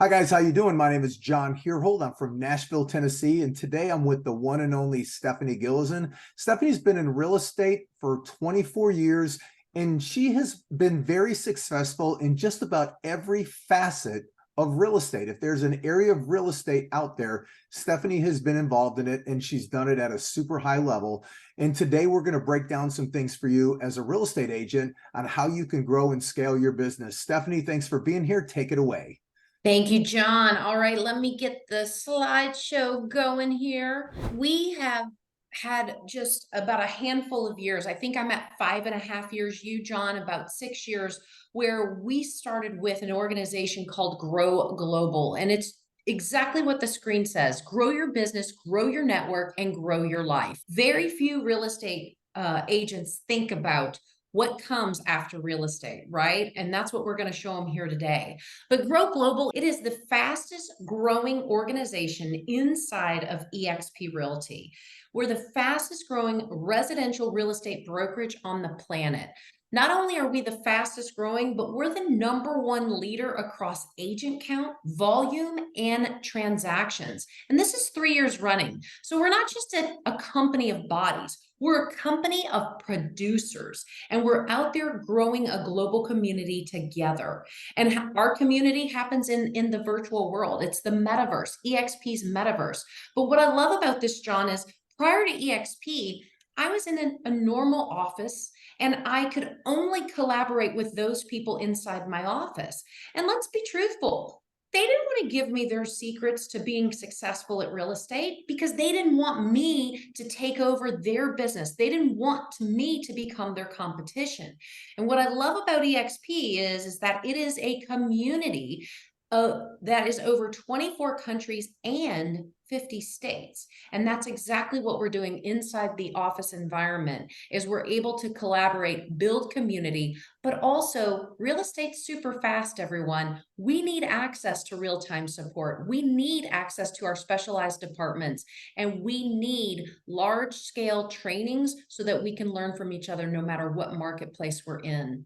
Hi guys, how you doing? My name is John Herhold. I'm from Nashville, Tennessee, and today I'm with the one and only Stephanie Gillison. Stephanie's been in real estate for 24 years, and she has been very successful in just about every facet of real estate. If there's an area of real estate out there, Stephanie has been involved in it, and she's done it at a super high level. And today we're going to break down some things for you as a real estate agent on how you can grow and scale your business. Stephanie, thanks for being here. Take it away. Thank you, John. All right, let me get the slideshow going here. We have had just about a handful of years. I think I'm at 5.5 years. You, John, about 6 years, where we started with an organization called Grow Global. And it's exactly what the screen says: grow your business, grow your network, and grow your life. Very few real estate agents think about what comes after real estate, right? And that's what we're going to show them here today. But Grow Global, it is the fastest growing organization inside of eXp Realty. We're the fastest growing residential real estate brokerage on the planet. Not only are we the fastest growing, but we're the #1 leader across agent count, volume, and transactions. And this is 3 years running. So we're not just a company of bodies. We're a company of producers, and we're out there growing a global community together. And our community happens in the virtual world. It's the metaverse, eXp's metaverse. But what I love about this, John, is prior to eXp, I was in a normal office, and I could only collaborate with those people inside my office. And let's be truthful, they didn't want to give me their secrets to being successful at real estate because they didn't want me to take over their business. They didn't want me to become their competition. And what I love about eXp is that it is a community that is over 24 countries and 50 states. And that's exactly what we're doing inside the office environment. Is we're able to collaborate, build community, but also real estate's super fast, everyone. We need access to real-time support. We need access to our specialized departments, and we need large-scale trainings so that we can learn from each other no matter what marketplace we're in.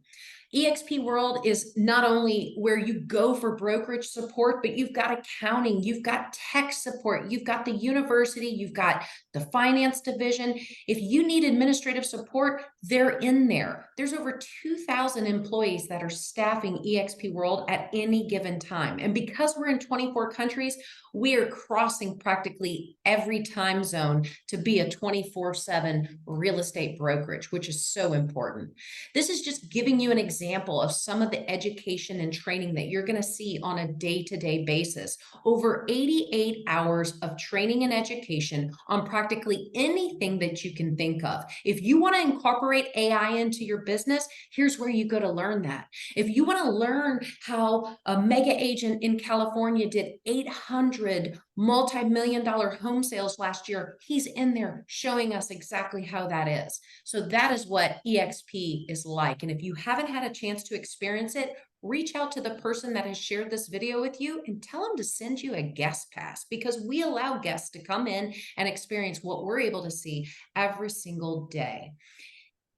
eXp World is not only where you go for brokerage support, but you've got accounting, you've got tech support, you've got the university, you've got the finance division. If you need administrative support, they're in there. There's over 2,000 employees that are staffing eXp World at any given time. And because we're in 24 countries, we are crossing practically every time zone to be a 24/7 real estate brokerage, which is so important. This is just giving you an example of some of the education and training that you're going to see on a day-to-day basis. Over 88 hours of training and education on practically anything that you can think of. If you want to incorporate AI into your business, here's where you go to learn that. If you want to learn how a mega agent in California did 800 multi-million-dollar home sales last year, he's in there showing us exactly how that is. So that is what eXp is like. And if you haven't had a chance to experience it, reach out to the person that has shared this video with you and tell them to send you a guest pass, because we allow guests to come in and experience what we're able to see every single day.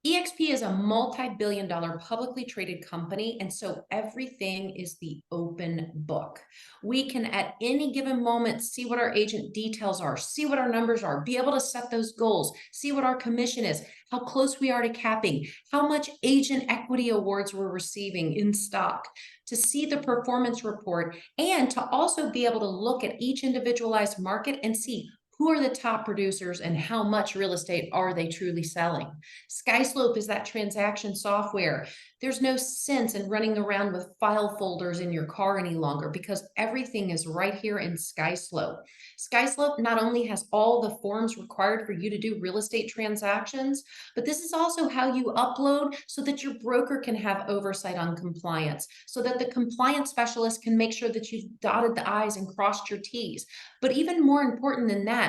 eXp is a multi-billion-dollar publicly traded company, and so everything is the open book. We can at any given moment see what our agent details are, see what our numbers are, be able to set those goals, see what our commission is, how close we are to capping, how much agent equity awards we're receiving in stock, to see the performance report, and to also be able to look at each individualized market and see who are the top producers and how much real estate are they truly selling. SkySlope is that transaction software. There's no sense in running around with file folders in your car any longer because everything is right here in SkySlope. SkySlope not only has all the forms required for you to do real estate transactions, but this is also how you upload so that your broker can have oversight on compliance, so that the compliance specialist can make sure that you've dotted the I's and crossed your T's. But even more important than that,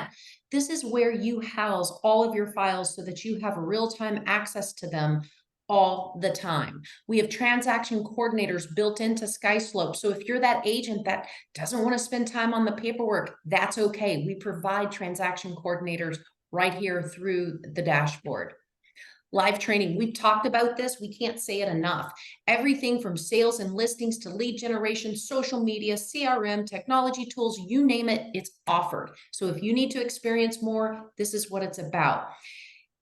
this is where you house all of your files so that you have real-time access to them all the time. We have transaction coordinators built into SkySlope. So if you're that agent that doesn't want to spend time on the paperwork, that's okay. We provide transaction coordinators right here through the dashboard. Live training. We've talked about this. We can't say it enough. Everything from sales and listings to lead generation, social media, CRM, technology tools, you name it, it's offered. So if you need to experience more, this is what it's about.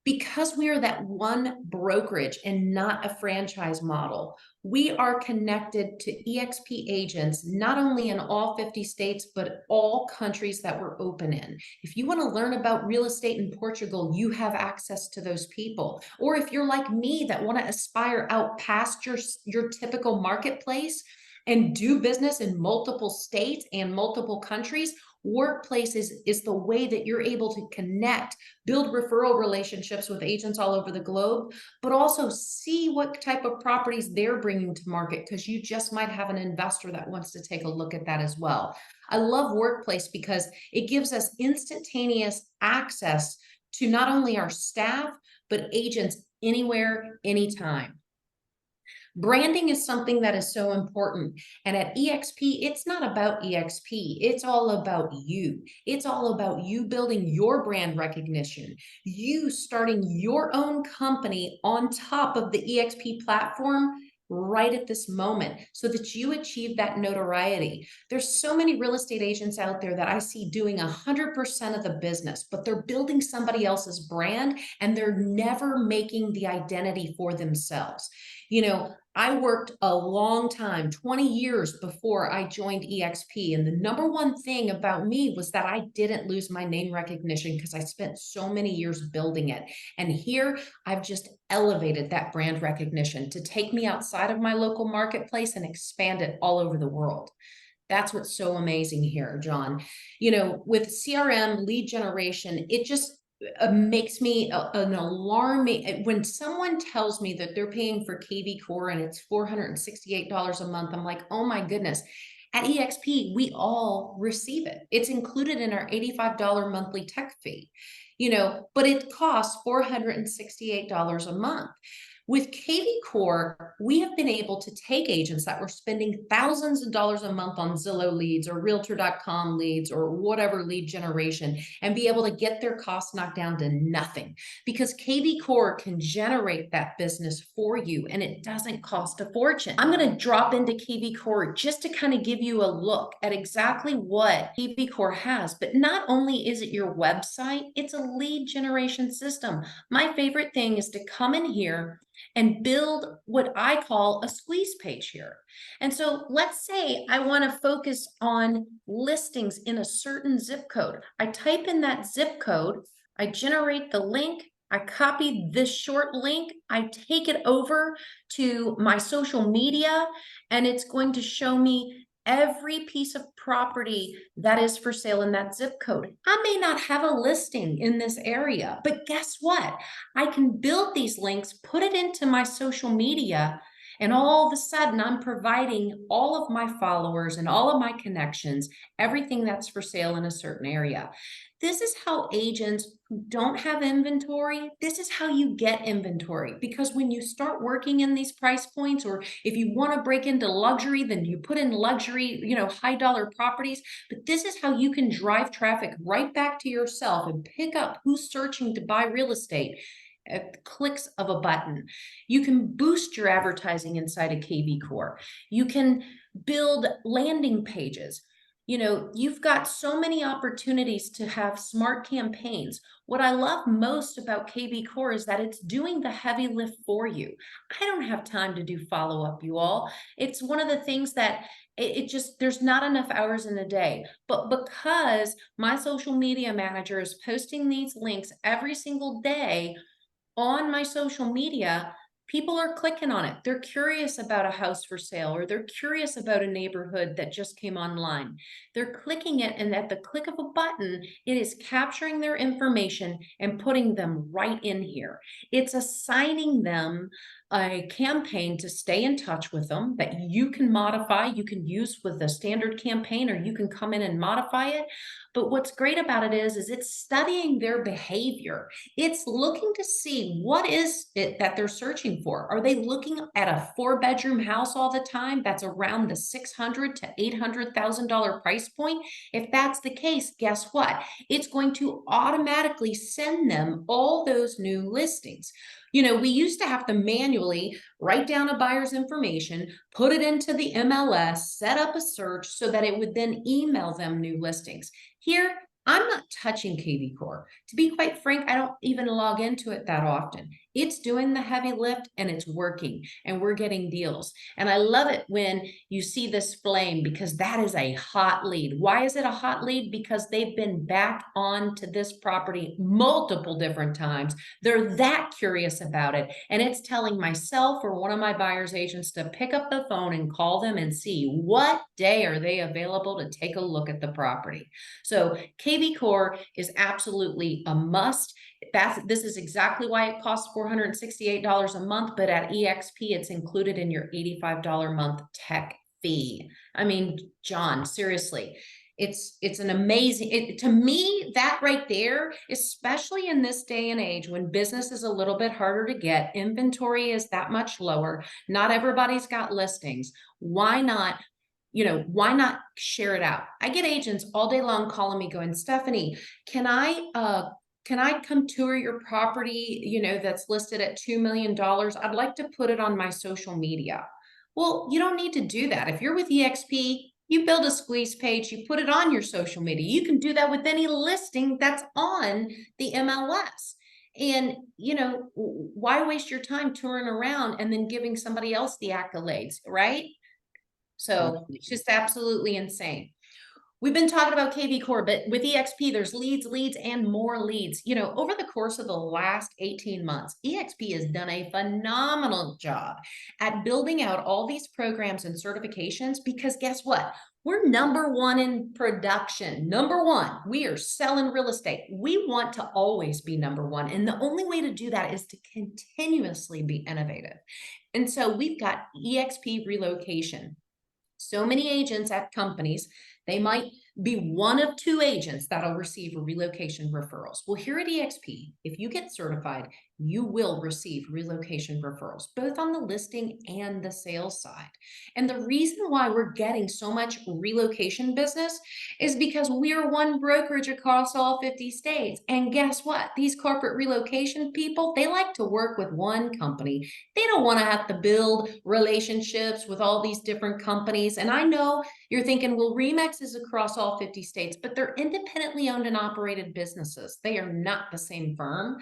Because we are that one brokerage and not a franchise model, we are connected to EXP agents, not only in all 50 states, but all countries that we're open in. If you want to learn about real estate in Portugal, you have access to those people. Or if you're like me that want to aspire out past your typical marketplace and do business in multiple states and multiple countries, Workplace is the way that you're able to connect, build referral relationships with agents all over the globe, but also see what type of properties they're bringing to market, because you just might have an investor that wants to take a look at that as well. I love Workplace because it gives us instantaneous access to not only our staff, but agents anywhere, anytime. Branding is something that is so important. And at EXP, it's not about EXP. It's all about you. It's all about you building your brand recognition, you starting your own company on top of the EXP platform right at this moment so that you achieve that notoriety. There's so many real estate agents out there that I see doing 100% of the business, but they're building somebody else's brand and they're never making the identity for themselves. You know, I worked a long time, 20 years before I joined EXP. And the number one thing about me was that I didn't lose my name recognition because I spent so many years building it. And here I've just elevated that brand recognition to take me outside of my local marketplace and expand it all over the world. That's what's so amazing here, John. You know, with CRM lead generation, it just makes me an alarming when someone tells me that they're paying for KV Core and it's $468 a month. I'm like, oh my goodness. At EXP, we all receive it. It's included in our $85 monthly tech fee, you know, but it costs $468 a month. With KV Core, we have been able to take agents that were spending thousands of dollars a month on Zillow leads or Realtor.com leads or whatever lead generation and be able to get their costs knocked down to nothing, because KV Core can generate that business for you and it doesn't cost a fortune. I'm going to drop into KV Core just to kind of give you a look at exactly what KV Core has. But not only is it your website, it's a lead generation system. My favorite thing is to come in here and build what I call a squeeze page here. And so let's say I want to focus on listings in a certain zip code. I type in that zip code, I generate the link, I copy this short link, I take it over to my social media, and it's going to show me every piece of property that is for sale in that zip code. I may not have a listing in this area, but guess what? I can build these links, put it into my social media, and all of a sudden I'm providing all of my followers and all of my connections, everything that's for sale in a certain area. This is how agents who don't have inventory, this is how you get inventory. Because when you start working in these price points, or if you want to break into luxury, then you put in luxury, you know, high dollar properties. But this is how you can drive traffic right back to yourself and pick up who's searching to buy real estate at the clicks of a button. You can boost your advertising inside of KV Core. You can build landing pages. You know, you've got so many opportunities to have smart campaigns. What I love most about KV Core is that it's doing the heavy lift for you. I don't have time to do follow-up, you all. It's one of the things that it just, there's not enough hours in a day. But because my social media manager is posting these links every single day on my social media, people are clicking on it. They're curious about a house for sale, or they're curious about a neighborhood that just came online. They're clicking it, and at the click of a button, it is capturing their information and putting them right in here. It's assigning them a campaign to stay in touch with them that you can modify, you can use with a standard campaign, or you can come in and modify it. But what's great about it is it's studying their behavior. It's looking to see what is it that they're searching for. Are they looking at a 4-bedroom house all the time that's around the $600,000 to $800,000 price point? If that's the case, guess what? It's going to automatically send them all those new listings. We used to have to manually write down a buyer's information, put it into the MLS, set up a search so that it would then email them new listings. Here, I'm not touching KV Core. To be quite frank, I don't even log into it that often. It's doing the heavy lift and it's working, and we're getting deals. And I love it when you see this flame, because that is a hot lead. Why is it a hot lead? Because they've been back on to this property multiple different times. They're that curious about it. And it's telling myself or one of my buyer's agents to pick up the phone and call them and see what day are they available to take a look at the property. So KV Core is absolutely a must. This is exactly why it costs $468 a month, but at EXP, it's included in your $85 a month tech fee. I mean, John, seriously, it's an amazing, to me, that right there, especially in this day and age when business is a little bit harder to get, inventory is that much lower, not everybody's got listings. Why not share it out? I get agents all day long calling me going, Stephanie, can I come tour your property, that's listed at $2 million? I'd like to put it on my social media. Well, you don't need to do that. If you're with EXP, you build a squeeze page, you put it on your social media. You can do that with any listing that's on the MLS. And, why waste your time touring around and then giving somebody else the accolades, right? So it's just absolutely insane. We've been talking about KV Core, but with EXP, there's leads, and more leads. Over the course of the last 18 months, EXP has done a phenomenal job at building out all these programs and certifications, because guess what? We're number one in production. Number one, we are selling real estate. We want to always be number one. And the only way to do that is to continuously be innovative. And so we've got EXP relocation. So many agents at companies, they might be one of two agents that'll receive relocation referrals. Well, here at EXP, if you get certified, you will receive relocation referrals, both on the listing and the sales side. And the reason why we're getting so much relocation business is because we're one brokerage across all 50 states. And guess what? These corporate relocation people, they like to work with one company. They don't want to have to build relationships with all these different companies. And I know you're thinking, well, Remax is across all 50 states, but they're independently owned and operated businesses. They are not the same firm.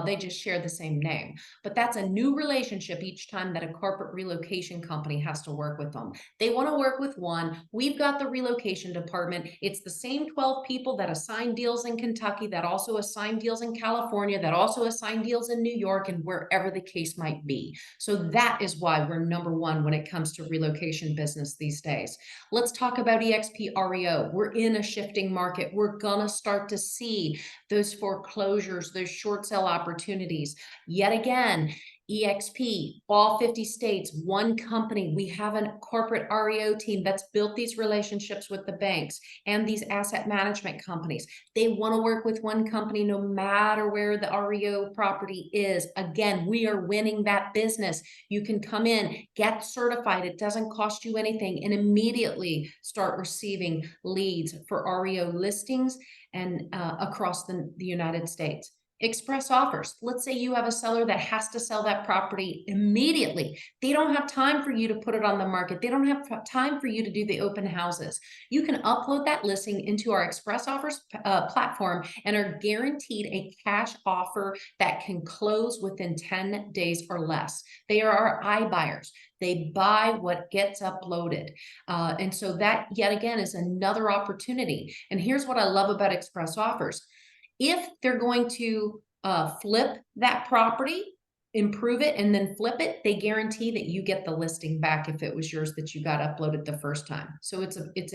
They just share the same name. But that's a new relationship each time that a corporate relocation company has to work with them. They want to work with one. We've got the relocation department. It's the same 12 people that assign deals in Kentucky, that also assign deals in California, that also assign deals in New York, and wherever the case might be. So that is why we're number one when it comes to relocation business these days. Let's talk about EXP REO. We're in a shifting market. We're gonna start to see those foreclosures, those short sale opportunities. Yet again, EXP, all 50 states, one company. We have a corporate REO team that's built these relationships with the banks and these asset management companies. They want to work with one company no matter where the REO property is. Again, we are winning that business. You can come in, get certified. It doesn't cost you anything, and immediately start receiving leads for REO listings and across the United States. Express offers. Let's say you have a seller that has to sell that property immediately. They don't have time for you to put it on the market. They don't have time for you to do the open houses. You can upload that listing into our Express Offers platform and are guaranteed a cash offer that can close within 10 days or less. They are our iBuyers. They buy what gets uploaded. And so that, yet again, is another opportunity. And here's what I love about Express Offers. If they're going to flip that property, improve it, and then flip it, they guarantee that you get the listing back if it was yours that you got uploaded the first time. So it's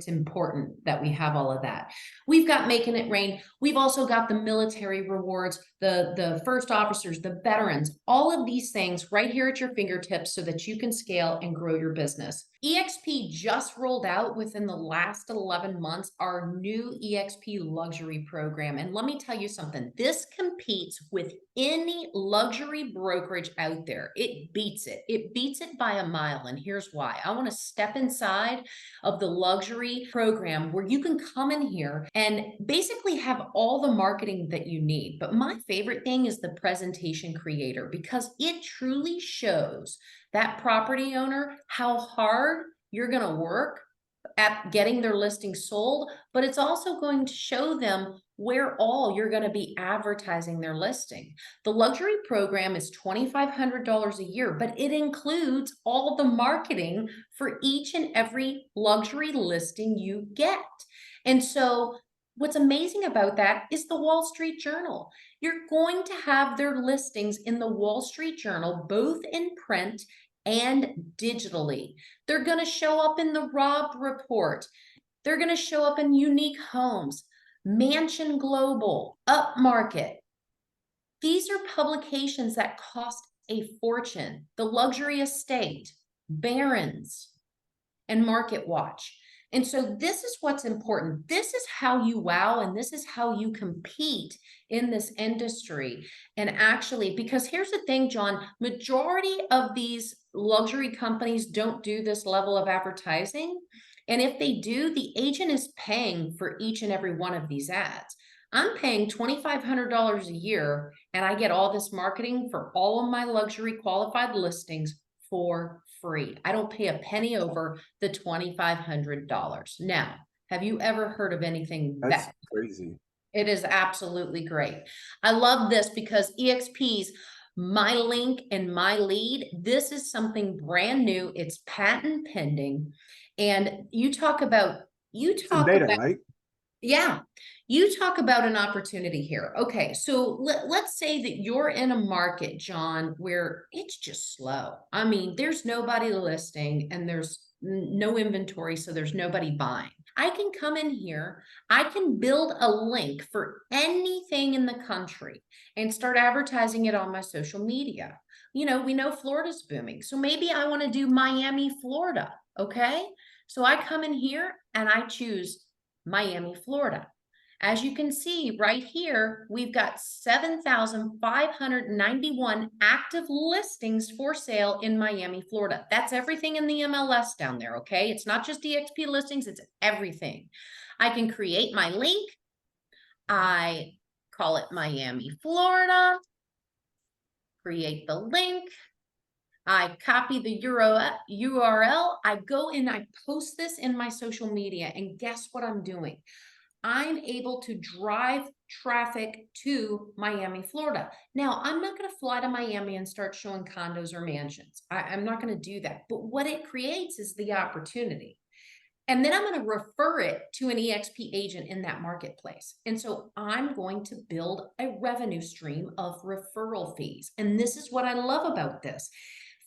important that we have all of that. We've got Making It Rain. We've also got the military rewards, the first officers, the veterans, all of these things right here at your fingertips so that you can scale and grow your business. EXP just rolled out within the last 11 months our new EXP luxury program. And let me tell you something, this competes with any luxury brokerage out there. It beats it. It beats it by a mile. And here's why. I want to step inside of the luxury program where you can come in here and basically have all the marketing that you need. But my favorite thing is the presentation creator, because it truly shows that property owner how hard you're going to work at getting their listing sold, but it's also going to show them where all you're going to be advertising their listing. The luxury program is $2,500 a year, but it includes all the marketing for each and every luxury listing you get. And so what's amazing about that is the Wall Street Journal. You're going to have their listings in the Wall Street Journal, both in print and digitally. They're going to show up in the Rob Report. They're going to show up in Unique Homes, Mansion Global, Upmarket. These are publications that cost a fortune. The Luxury Estate, Barron's, and Market Watch. And so this is what's important. This is how you wow, and this is how you compete in this industry. And actually, because here's the thing, John, majority of these luxury companies don't do this level of advertising. And if they do, the agent is paying for each and every one of these ads. I'm paying $2,500 a year, and I get all this marketing for all of my luxury qualified listings for free. I don't pay a penny over the $2,500. Now, have you ever heard of anything That's that crazy. It is absolutely great. I love this because EXP's My Link and My Lead, this is something brand new. It's patent pending. And you talk about It's in beta, right? yeah, you talk about an opportunity here. Okay, so let's say that you're in a market, John, where it's just slow. I mean, there's nobody listing and there's no inventory, so there's nobody buying. I can come in here, I can build a link for anything in the country and start advertising it on my social media. You know, we know Florida's booming, so maybe I want to do Miami, Florida. Okay, so I come in here and I choose Miami, Florida. As you can see right here, we've got 7,591 active listings for sale in Miami, Florida. That's everything in the MLS down there, okay? It's not just EXP listings, it's everything. I can create my link. I call it Miami, Florida. Create the link. I copy the URL. I go and I post this in my social media, and guess what I'm doing? I'm able to drive traffic to Miami, Florida. Now, I'm not going to fly to Miami and start showing condos or mansions. I'm not going to do that. But what it creates is the opportunity. And then I'm going to refer it to an EXP agent in that marketplace. And so I'm going to build a revenue stream of referral fees. And this is what I love about this.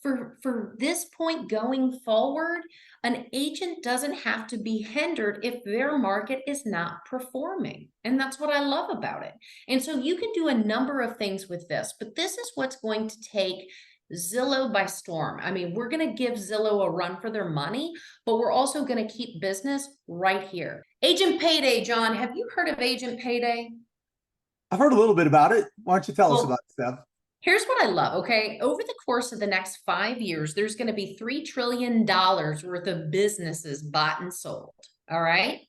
For this point going forward, an agent doesn't have to be hindered if their market is not performing. And that's what I love about it. And so you can do a number of things with this, but this is what's going to take Zillow by storm. I mean, we're going to give Zillow a run for their money, but we're also going to keep business right here. Agent Payday, John, have you heard of Agent Payday? I've heard a little bit about it. Why don't you tell us about it, Steph? Here's what I love, okay? Over the course of the next 5 years, there's going to be $3 trillion worth of businesses bought and sold, all right?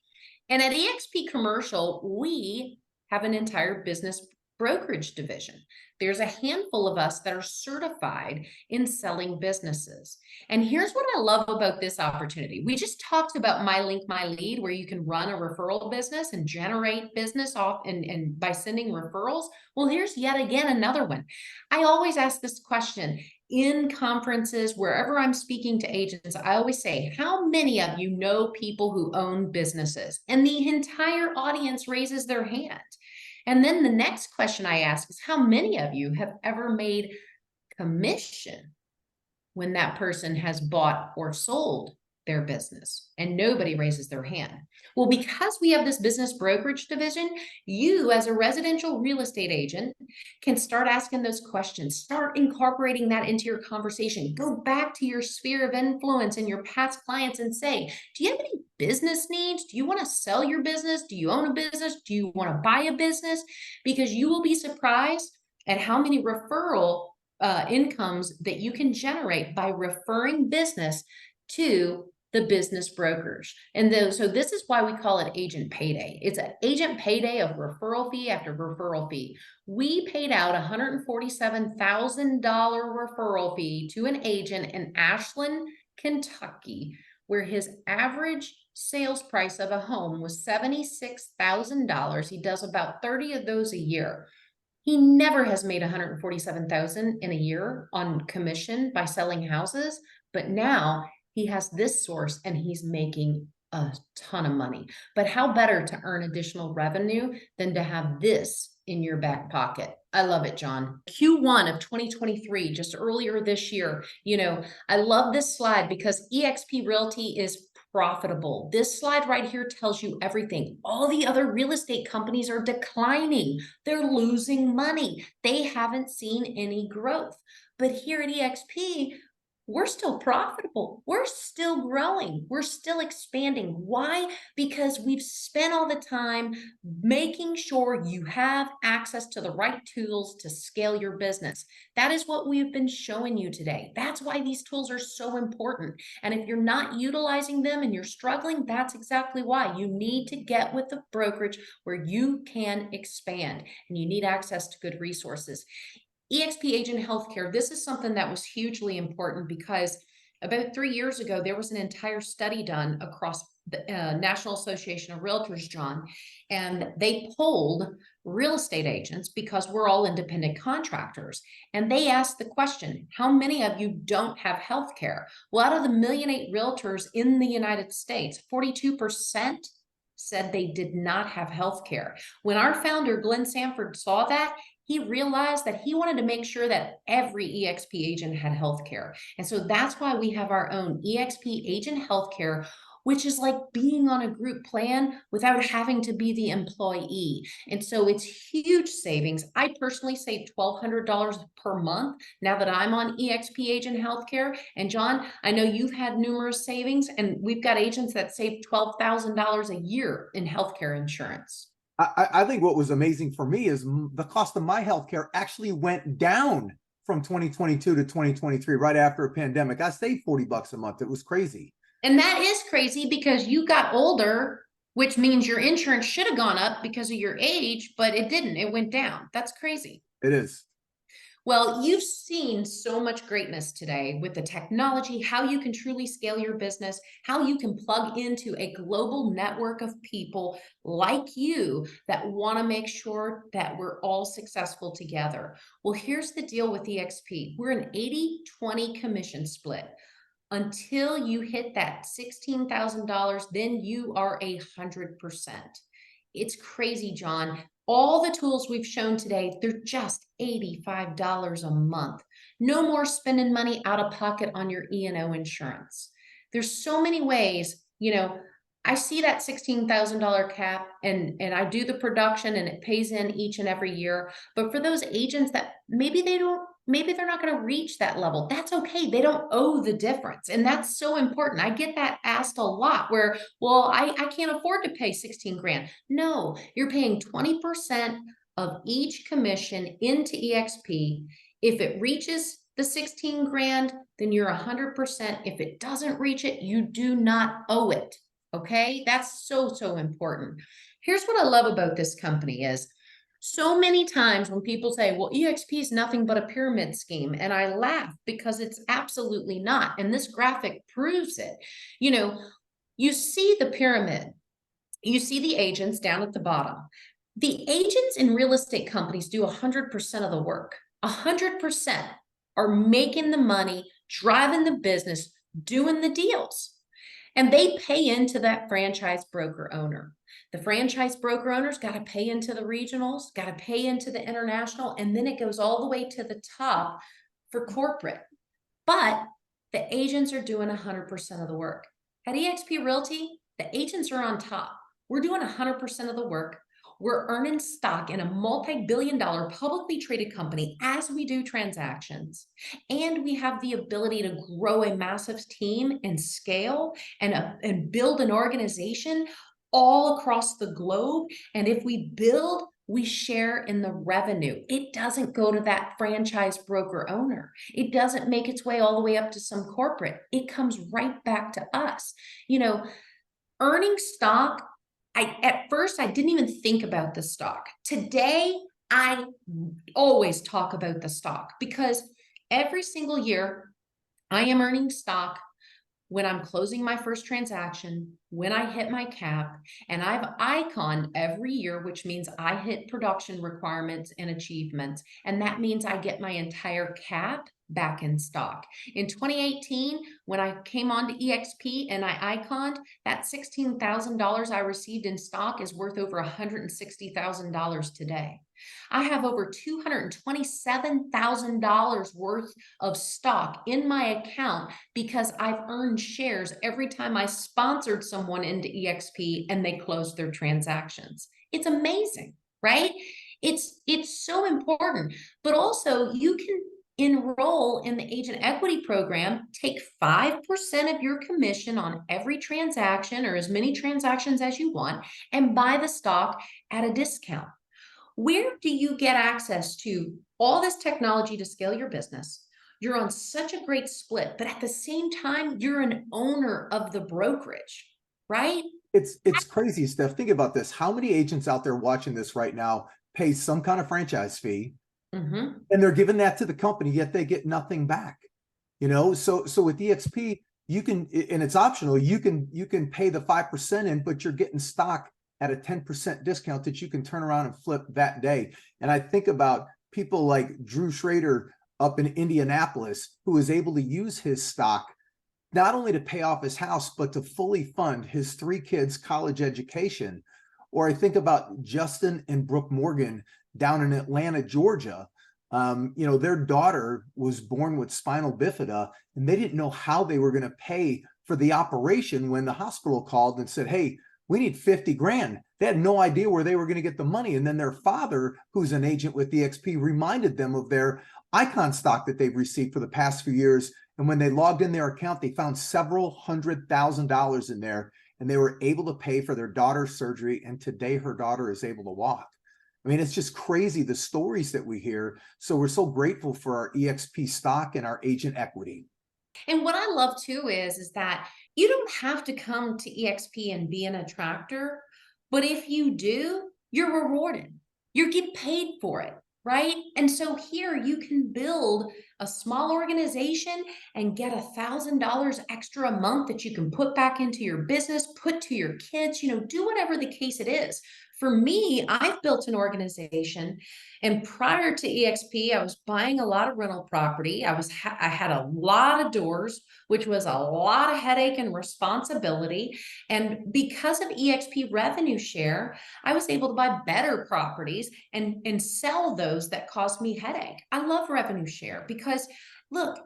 And at EXP Commercial, we have an entire business brokerage division. There's a handful of us that are certified in selling businesses. And here's what I love about this opportunity. We just talked about My Link, My Lead, where you can run a referral business and generate business off and by sending referrals. Well, here's yet again another one. I always ask this question in conferences, wherever I'm speaking to agents. I always say, how many of you know people who own businesses? And the entire audience raises their hand. And then the next question I ask is, how many of you have ever made commission when that person has bought or sold their business and nobody raises their hand. Well, because we have this business brokerage division, you as a residential real estate agent can start asking those questions, start incorporating that into your conversation, go back to your sphere of influence and your past clients and say, do you have any business needs? Do you want to sell your business? Do you own a business? Do you want to buy a business? Because you will be surprised at how many referral incomes that you can generate by referring business to the business brokers. And so this is why we call it agent payday. It's an agent payday of referral fee after referral fee. We paid out $147,000 referral fee to an agent in Ashland, Kentucky, where his average sales price of a home was $76,000. He does about 30 of those a year. He never has made $147,000 in a year on commission by selling houses, but now he has this source and he's making a ton of money. But how better to earn additional revenue than to have this in your back pocket? I love it, John. Q1 of 2023, just earlier this year, I love this slide because eXp Realty is profitable. This slide right here tells you everything. All the other real estate companies are declining. They're losing money. They haven't seen any growth. But here at eXp, we're still profitable. We're still growing. We're still expanding. Why? Because we've spent all the time making sure you have access to the right tools to scale your business. That is what we've been showing you today. That's why these tools are so important. And if you're not utilizing them and you're struggling, that's exactly why. You need to get with the brokerage where you can expand and you need access to good resources. eXp Agent Healthcare, this is something that was hugely important because about 3 years ago, there was an entire study done across the National Association of Realtors, John, and they polled real estate agents because we're all independent contractors. And they asked the question, how many of you don't have healthcare? Well, out of the 1.8 million realtors in the United States, 42% said they did not have healthcare. When our founder, Glenn Sanford, saw that, he realized that he wanted to make sure that every eXp agent had healthcare. And so that's why we have our own eXp Agent Healthcare, which is like being on a group plan without having to be the employee. And so it's huge savings. I personally saved $1,200 per month now that I'm on eXp Agent Healthcare. And John, I know you've had numerous savings, and we've got agents that save $12,000 a year in healthcare insurance. I think what was amazing for me is the cost of my healthcare actually went down from 2022 to 2023, right after a pandemic. I saved $40 a month. It was crazy. And that is crazy because you got older, which means your insurance should have gone up because of your age, but it didn't. It went down. That's crazy. It is. Well, you've seen so much greatness today with the technology, how you can truly scale your business, how you can plug into a global network of people like you that want to make sure that we're all successful together. Well, here's the deal with eXp. We're an 80-20 commission split. Until you hit that $16,000, then you are 100%. It's crazy, John. All the tools we've shown today, they're just $85 a month. No more spending money out of pocket on your E&O insurance. There's so many ways, I see that $16,000 cap and I do the production and it pays in each and every year. But for those agents that maybe they're not going to reach that level, that's okay. They don't owe the difference. And that's so important. I get that asked a lot where, well, I can't afford to pay 16 grand. No, you're paying 20% of each commission into eXp. If it reaches the 16 grand, then you're 100%. If it doesn't reach it, you do not owe it. Okay, that's so, so important. Here's what I love about this company is so many times when people say, well, eXp is nothing but a pyramid scheme. And I laugh because it's absolutely not. And this graphic proves it. You see the pyramid, you see the agents down at the bottom. The agents in real estate companies do 100% of the work. 100% are making the money, driving the business, doing the deals. And they pay into that franchise broker owner. The franchise broker owner's got to pay into the regionals, got to pay into the international, and then it goes all the way to the top for corporate. But the agents are doing 100% of the work. At eXp Realty, the agents are on top. We're doing 100% of the work. We're earning stock in a multi-billion-dollar publicly traded company as we do transactions. And we have the ability to grow a massive team and scale and build an organization all across the globe. And if we build, we share in the revenue. It doesn't go to that franchise broker owner. It doesn't make its way all the way up to some corporate. It comes right back to us. You know, earning stock, at first I didn't even think about the stock. Today, I always talk about the stock because every single year I am earning stock when I'm closing my first transaction, when I hit my cap, and I've iconed every year, which means I hit production requirements and achievements. And that means I get my entire cap back in stock. In 2018, when I came on to EXP and I iconed, that $16,000 I received in stock is worth over $160,000 today. I have over $227,000 worth of stock in my account because I've earned shares every time I sponsored someone into EXP and they closed their transactions. It's amazing, right? It's so important, but also you can enroll in the agent equity program, take 5% of your commission on every transaction or as many transactions as you want and buy the stock at a discount. Where do you get access to all this technology to scale your business? You're on such a great split, but at the same time, you're an owner of the brokerage, right? It's crazy, Steph. Think about this. How many agents out there watching this right now pay some kind of franchise fee, and they're giving that to the company, yet they get nothing back? You know, so with EXP, you can, and it's optional, you can pay the 5% in, but you're getting stock at a 10% discount that you can turn around and flip that day. And I think about people like Drew Schrader up in Indianapolis, who is able to use his stock not only to pay off his house, but to fully fund his 3 kids' college education. Or I think about Justin and Brooke Morgan down in Atlanta, Georgia. You know, their daughter was born with spinal bifida, and they didn't know how they were going to pay for the operation when the hospital called and said, hey, we need 50 grand. They had no idea where they were going to get the money. And then their father, who's an agent with EXP, reminded them of their icon stock that they've received for the past few years. And when they logged in their account, they found several $100,000 in there, and they were able to pay for their daughter's surgery. And today her daughter is able to walk. I mean, it's just crazy, the stories that we hear. So we're so grateful for our EXP stock and our agent equity. And what I love too is that you don't have to come to EXP and be an attractor, but if you do, you're rewarded. You get paid for it, right? And so here you can build a small organization and get $1,000 extra a month that you can put back into your business, put to your kids, you know, do whatever the case it is. For me, I've built an organization, and prior to EXP, I was buying a lot of rental property. I had a lot of doors, which was a lot of headache and responsibility. And because of EXP revenue share, I was able to buy better properties and sell those that caused me headache. I love revenue share because look,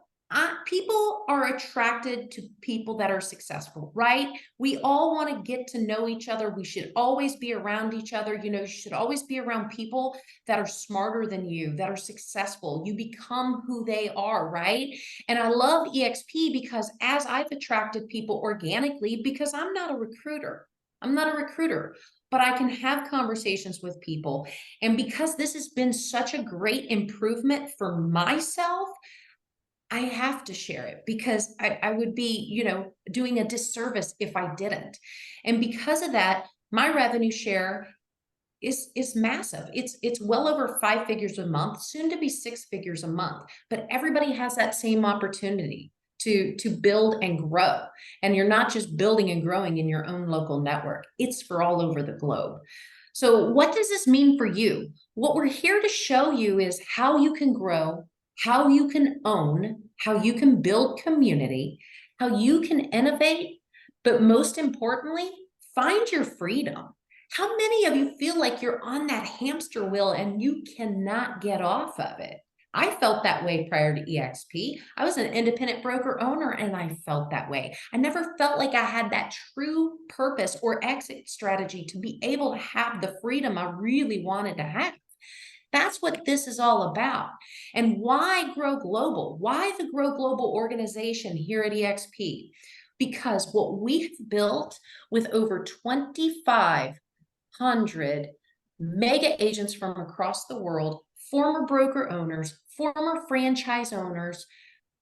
people are attracted to people that are successful, right? We all want to get to know each other. We should always be around each other. You know, you should always be around people that are smarter than you, that are successful. You become who they are, right? And I love EXP because as I've attracted people organically, because I'm not a recruiter. I'm not a recruiter, but I can have conversations with people. And because this has been such a great improvement for myself, I have to share it because I would be, you know, doing a disservice if I didn't. And because of that, my revenue share is massive. It's well over 5 figures a month, soon to be 6 figures a month. But everybody has that same opportunity to build and grow. And you're not just building and growing in your own local network. It's for all over the globe. So what does this mean for you? What we're here to show you is how you can grow, how you can own, how you can build community, how you can innovate, but most importantly, find your freedom. How many of you feel like you're on that hamster wheel and you cannot get off of it, I felt that way prior to EXP. I was an independent broker owner and I felt that way. I never felt like I had that true purpose or exit strategy to be able to have the freedom I really wanted to have. That's what this is all about. And why Grow Global? Why the Grow Global organization here at EXP? Because what we've built with over 2,500 mega agents from across the world, former broker owners, former franchise owners,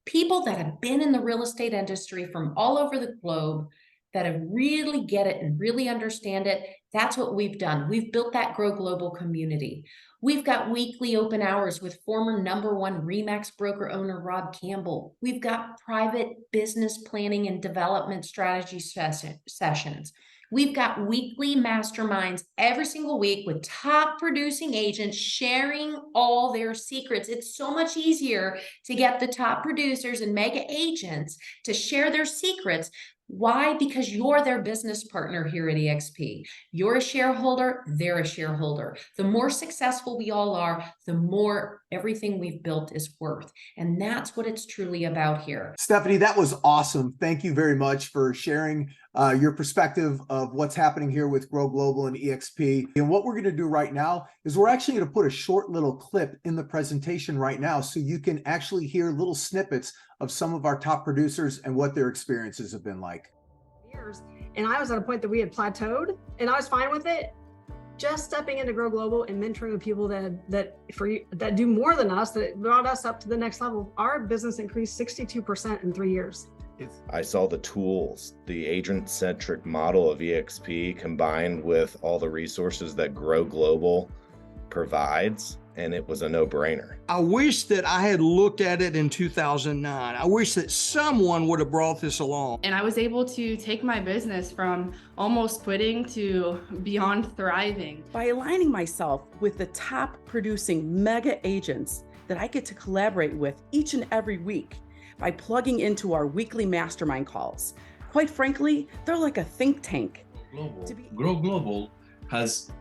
people that have been in the real estate industry from all over the globe that have really get it and really understand it. That's what we've done. We've built that Grow Global community. We've got weekly open hours with former #1 RE/MAX broker owner Rob Campbell. We've got private business planning and development strategy sessions. We've got weekly masterminds every single week with top producing agents sharing all their secrets. It's so much easier to get the top producers and mega agents to share their secrets. Why? Because you're their business partner here at EXP. You're a shareholder, they're a shareholder. The more successful we all are, the more everything we've built is worth. And that's what it's truly about here. Stephanie, that was awesome. Thank you very much for sharing your perspective of what's happening here with Grow Global and EXP. And what we're going to do right now is we're actually going to put a short little clip in the presentation right now so you can actually hear little snippets of some of our top producers and what their experiences have been like. Years, and I was at a point that we had plateaued, and I was fine with it. Just stepping into Grow Global and mentoring the people that do more than us, that brought us up to the next level. Our business increased 62% in 3 years. I saw the tools, the agent-centric model of EXP combined with all the resources that Grow Global provides, and it was a no-brainer. I wish that I had looked at it in 2009. I wish that someone would have brought this along. And I was able to take my business from almost quitting to beyond thriving. By aligning myself with the top producing mega agents that I get to collaborate with each and every week, by plugging into our weekly mastermind calls. Quite frankly, they're like a think tank. Grow Global has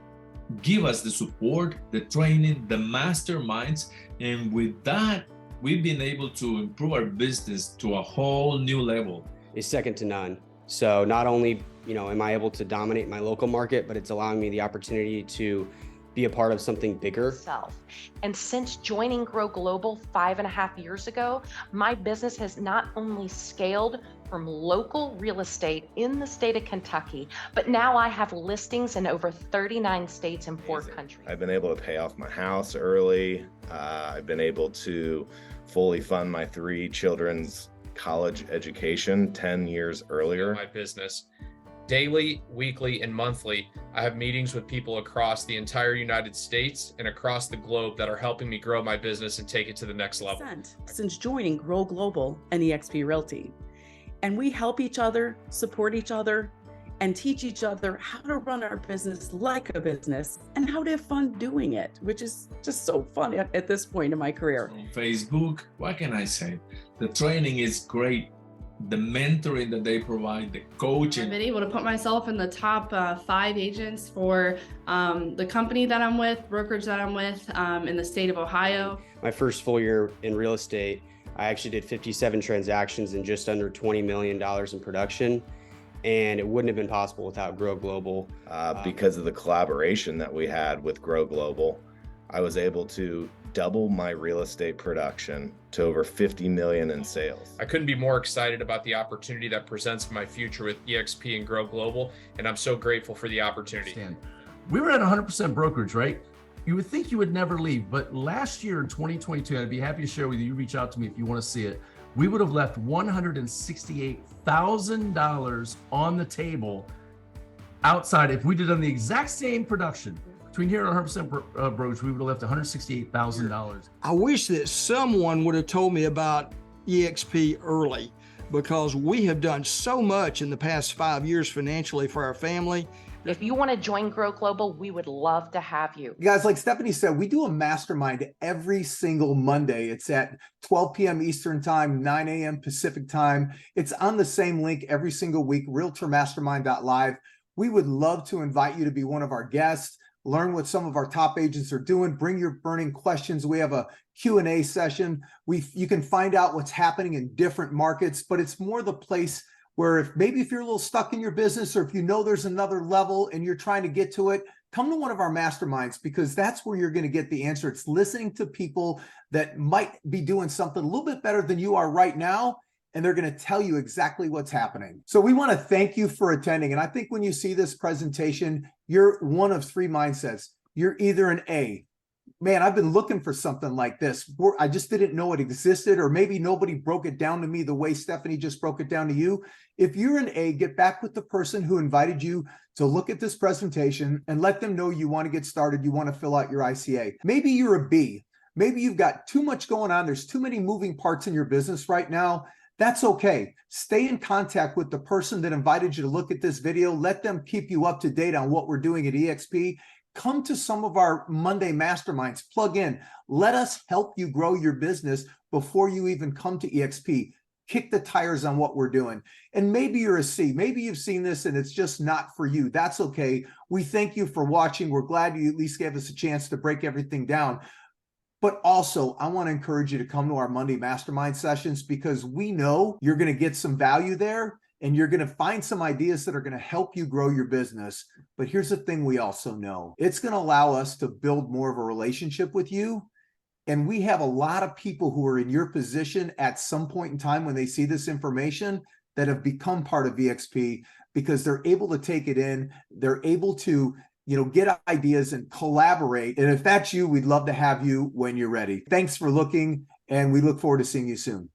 give us the support, the training, the masterminds, and with that, we've been able to improve our business to a whole new level. Is second to none. So not only, am I able to dominate my local market, but it's allowing me the opportunity to be a part of something bigger. And since joining Grow Global 5.5 years ago, my business has not only scaled from local real estate in the state of Kentucky, but now I have listings in over 39 states and 4 countries. I've been able to pay off my house early. I've been able to fully fund my 3 children's college education 10 years earlier. My business. Daily, weekly, and monthly, I have meetings with people across the entire United States and across the globe that are helping me grow my business and take it to the next level. Since joining Grow Global and EXP Realty. And we help each other, support each other, and teach each other how to run our business like a business and how to have fun doing it, which is just so fun at this point in my career. On Facebook, what can I say? The training is great. The mentoring that they provide, the coaching. I've been able to put myself in the top 5 agents for the company that I'm with, brokerage that I'm with in the state of Ohio. My first full year in real estate, I actually did 57 transactions and just under $20 million in production. And it wouldn't have been possible without Grow Global. Because of the collaboration that we had with Grow Global, I was able to double my real estate production to over 50 million in sales. I couldn't be more excited about the opportunity that presents my future with EXP and Grow Global, and I'm so grateful for the opportunity. We were at 100% brokerage, right? You would think you would never leave, but last year in 2022, I'd be happy to share with you, you reach out to me if you want to see it, we would have left $168,000 on the table outside. If we did on the exact same production, between here and 100% brokerage, we would have left $168,000. I wish that someone would have told me about EXP early, because we have done so much in the past 5 years financially for our family. If you want to join Grow Global, we would love to have you. Guys, like Stephanie said, we do a mastermind every single Monday. It's at 12 p.m. Eastern time, 9 a.m. Pacific time. It's on the same link every single week, realtormastermind.live. We would love to invite you to be one of our guests. learn what some of our top agents are doing, bring your burning questions. We have a Q&A session. You can find out what's happening in different markets, but it's more the place where if you're a little stuck in your business, or if you know there's another level and you're trying to get to it, come to one of our masterminds, because that's where you're going to get the answer. It's listening to people that might be doing something a little bit better than you are right now, and they're going to tell you exactly what's happening. So we want to thank you for attending. And I think when you see this presentation, you're one of three mindsets. You're either an A, man, I've been looking for something like this. I just didn't know it existed, or maybe nobody broke it down to me the way Stephanie just broke it down to you. If you're an A, get back with the person who invited you to look at this presentation and let them know you want to get started. You want to fill out your ICA. Maybe you're a B. Maybe you've got too much going on. There's too many moving parts in your business right now. That's okay. Stay in contact with the person that invited you to look at this video. Let them keep you up to date on what we're doing at eXp. Come to some of our Monday masterminds, plug in. Let us help you grow your business before you even come to eXp. Kick the tires on what we're doing. And maybe you're a C. Maybe you've seen this and it's just not for you. That's okay. We thank you for watching. We're glad you at least gave us a chance to break everything down. But also, I want to encourage you to come to our Monday mastermind sessions, because we know you're going to get some value there and you're going to find some ideas that are going to help you grow your business. But here's the thing we also know. It's going to allow us to build more of a relationship with you. And we have a lot of people who are in your position at some point in time when they see this information that have become part of eXp, because they're able to take it in. They're able to get ideas and collaborate. And if that's you, we'd love to have you when you're ready. Thanks for looking, and we look forward to seeing you soon.